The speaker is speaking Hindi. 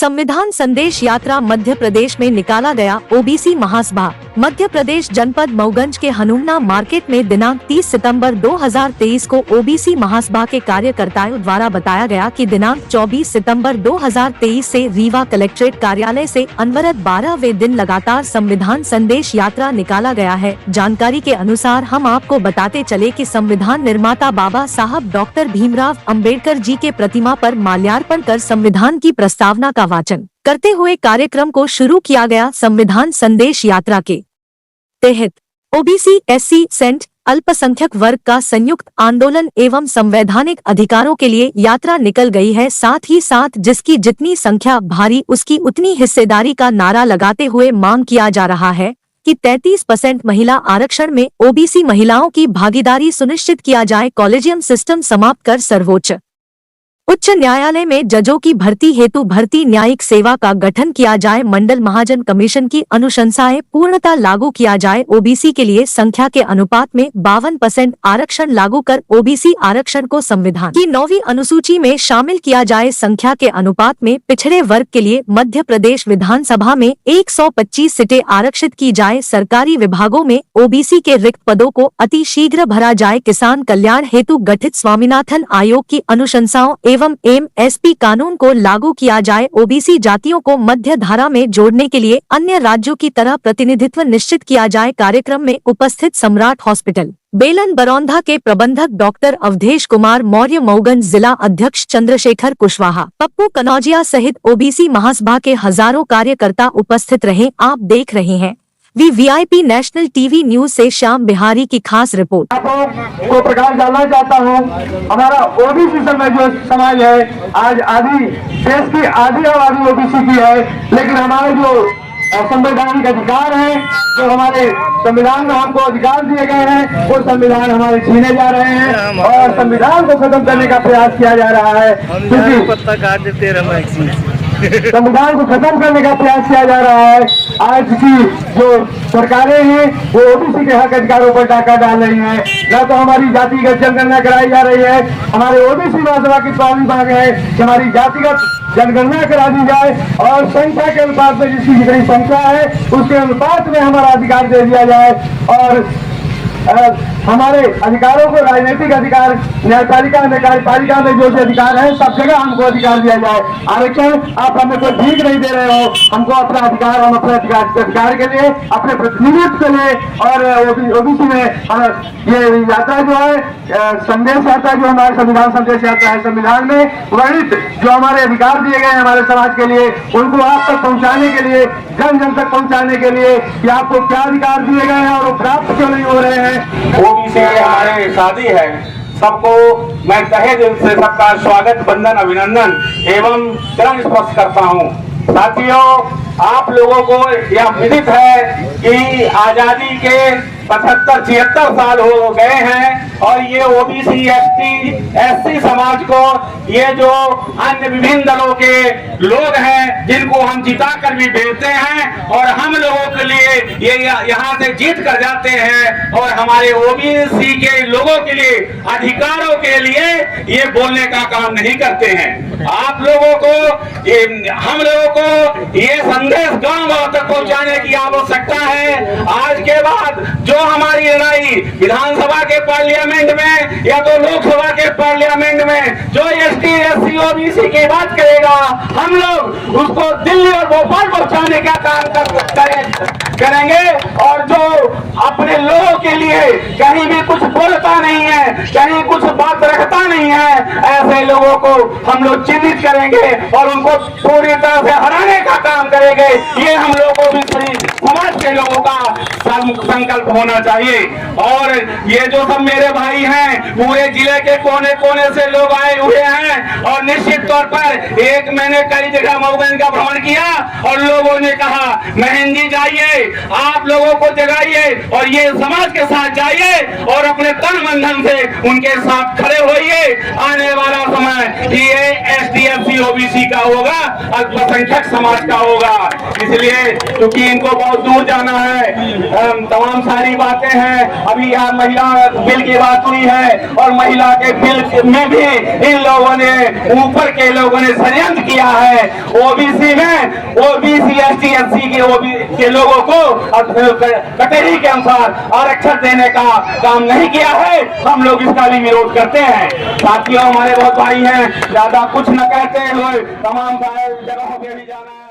संविधान संदेश यात्रा मध्य प्रदेश में निकाला गया। ओबीसी महासभा मध्य प्रदेश जनपद मऊगंज के हनुमना मार्केट में दिनांक 30 सितंबर 2023 को ओबीसी महासभा के कार्यकर्ताओं द्वारा बताया गया कि दिनांक 24 सितंबर 2023 से रीवा कलेक्ट्रेट कार्यालय से अनवरत 12वें दिन लगातार संविधान संदेश यात्रा निकाला गया है। जानकारी के अनुसार हम आपको बताते चले कि संविधान निर्माता बाबा साहब डॉक्टर भीमराव अंबेडकर जी के प्रतिमा पर माल्यार्पण कर संविधान की प्रस्तावना का वाचन करते हुए कार्यक्रम को शुरू किया गया। संविधान संदेश यात्रा के तहत ओबीसी, एससी, सेंट, अल्पसंख्यक वर्ग का संयुक्त आंदोलन एवं संवैधानिक अधिकारों के लिए यात्रा निकल गई है। साथ ही साथ जिसकी जितनी संख्या भारी उसकी उतनी हिस्सेदारी का नारा लगाते हुए मांग किया जा रहा है कि 33% महिला आरक्षण में ओबीसी महिलाओं की भागीदारी सुनिश्चित किया जाए। कॉलेजियम सिस्टम समाप्त कर सर्वोच्च उच्च न्यायालय में जजों की भर्ती हेतु भर्ती न्यायिक सेवा का गठन किया जाए। मंडल महाजन कमीशन की अनुशंसाएं पूर्णतः लागू किया जाए। ओबीसी के लिए संख्या के अनुपात में 52% आरक्षण लागू कर ओबीसी आरक्षण को संविधान की 9वीं अनुसूची में शामिल किया जाए। संख्या के अनुपात में पिछड़े वर्ग के लिए मध्य प्रदेश विधानसभा में 125 सीटें आरक्षित की जाए। सरकारी विभागों में ओबीसी के रिक्त पदों को अति शीघ्र भरा जाए। किसान कल्याण हेतु गठित स्वामीनाथन आयोग की अनुशंसाओं एवं एमएसपी कानून को लागू किया जाए। ओबीसी जातियों को मध्य धारा में जोड़ने के लिए अन्य राज्यों की तरह प्रतिनिधित्व निश्चित किया जाए। कार्यक्रम में उपस्थित सम्राट हॉस्पिटल बेलन बरौंधा के प्रबंधक डॉक्टर अवधेश कुमार मौर्य, मऊगंज जिला अध्यक्ष चंद्रशेखर कुशवाहा, पप्पू कनौजिया सहित ओबीसी महासभा के हजारों कार्यकर्ता उपस्थित रहे। आप देख रहे हैं वीआईपी नेशनल टीवी न्यूज से श्याम बिहारी की खास रिपोर्ट। को प्रकाश डालना चाहता हूँ। हमारा ओबीसी समाज है, आज आधी देश की आधी आबादी ओबीसी की है, लेकिन हमारे जो संवैधानिक अधिकार हैं, जो हमारे संविधान में हमको अधिकार दिए गए हैं, वो संविधान हमारे छीने जा रहे हैं और संविधान को खत्म करने का प्रयास किया जा रहा है। संविधान को खत्म करने का प्रयास किया जा रहा है। आज की जो सरकारें हैं वो ओबीसी के हक अधिकारों पर डाका डाल रही हैं। न तो हमारी जातिगत जनगणना कराई जा रही है। हमारे ओबीसी महासभा की पहली मांग है कि हमारी जातिगत जनगणना करा दी जाए और संख्या के अनुपात में जिसकी जितनी संख्या है उसके अनुपात में हमारा अधिकार दे दिया जाए और हमारे अधिकारों को राजनीतिक अधिकार, न्यायपालिका में, कार्यपालिका में जो से अधिकार है सब जगह हमको अधिकार दिया जाए। आरक्षण आप हमें कोई भीख नहीं दे रहे हो, हमको अपना अधिकार, हम अपने अधिकार के लिए, अपने प्रतिनिधित्व के लिए और ओबीसी में ये यात्रा जो है संदेश यात्रा, जो हमारे संविधान संदेश यात्रा है, संविधान में वर्णित जो हमारे अधिकार दिए गए हैं हमारे समाज के लिए, उनको आप तक पहुँचाने के लिए, जन जन तक पहुँचाने के लिए कि आपको क्या अधिकार दिए गए हैं और वो प्राप्त क्यों नहीं हो रहे हैं। ओबीसी हमारे शादी है। सबको मैं तहे दिल से सबका स्वागत, वंदन, अभिनंदन एवं चरण स्पर्श करता हूँ। साथियों, आप लोगों को यह विदित है कि आजादी के 75-76 साल हो गए हैं और ये ओबीसी, एससी समाज को, ये जो अन्य विभिन्न दलों के लोग हैं जिनको हम जिता कर भी भेजते हैं और हम लोगों के लिए ये यहाँ से जीत कर जाते हैं और हमारे ओबीसी के लोगों के लिए, अधिकारों के लिए ये बोलने का काम नहीं करते हैं। आप लोगों को, हम लोगों को ये संदेश गांव तक पहुंचाने की आवश्यकता है। आज के बाद जो हमारी लड़ाई विधानसभा के पार्लियामेंट में या तो लोकसभा के पार्लियामेंट में जो एसटी, एससी, ओबीसी की बात करेगा, हम लोग उसको दिल्ली और भोपाल पहुंचाने का काम करेंगे और जो अपने लोगों के लिए कहीं भी कुछ बोलता नहीं है, कहीं कुछ बात रखता नहीं है, ऐसे लोगों को हम लोग चिन्हित करेंगे और उनको पूरी तरह से हराने का काम करेंगे। ये हम लोगों को भी समाज के लोगों का संकल्प होना चाहिए। और ये जो सब मेरे भाई हैं, पूरे जिले के कोने कोने से लोग आए हुए हैं और निश्चित तौर पर मैंने कई जगह मऊगंज का भ्रमण किया और लोगों ने कहा मेहंदी जाइए, आप लोगों को जगाइए और ये समाज के साथ जाइए और अपने तन मन धन से उनके साथ खड़े होइए। आने वाला समय ये एसटी, एससी, ओबीसी का होगा, अल्पसंख्यक समाज का होगा। इसलिए क्योंकि इनको बहुत दूर जाना है, तमाम सारी बातें हैं। अभी यहाँ महिला बिल की बात हुई है और महिला के बिल में भी इन लोगों ने, ऊपर के लोगों ने षड्यंत्र किया है। ओबीसी में ओबीसी एसटी एससी के लोगों को कैटेगरी के अनुसार आरक्षण देने का काम नहीं किया है। हम लोग इसका भी विरोध करते हैं। साथियों, हमारे बहुत भाई हैं, ज्यादा कुछ न कहते हुए तमाम जगहों पे भी जाना है।